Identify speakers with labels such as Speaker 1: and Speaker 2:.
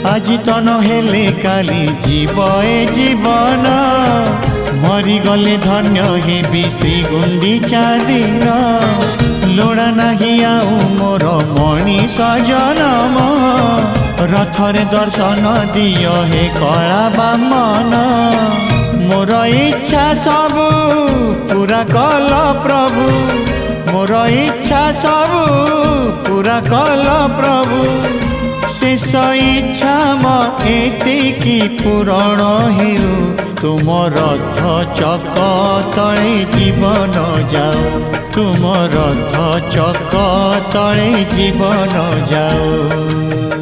Speaker 1: আজি তো নহলে কালি जीव ए जीवन मरीगले धन्य हेबी श्री गुंडीचा दिन लोड़ा नाही आउ मोर मनीष जनम रथरे दर्शन दियो हे कला बामन मोर इच्छा सबु पूरा कल प्रभु मोर इच्छा सबु पूरा कल प्रभु शेष इच्छा एतिकी पूरण हेउ तुम रथ चक तले जीवन जाओ तुम रथ चक तले जीवन जाओ।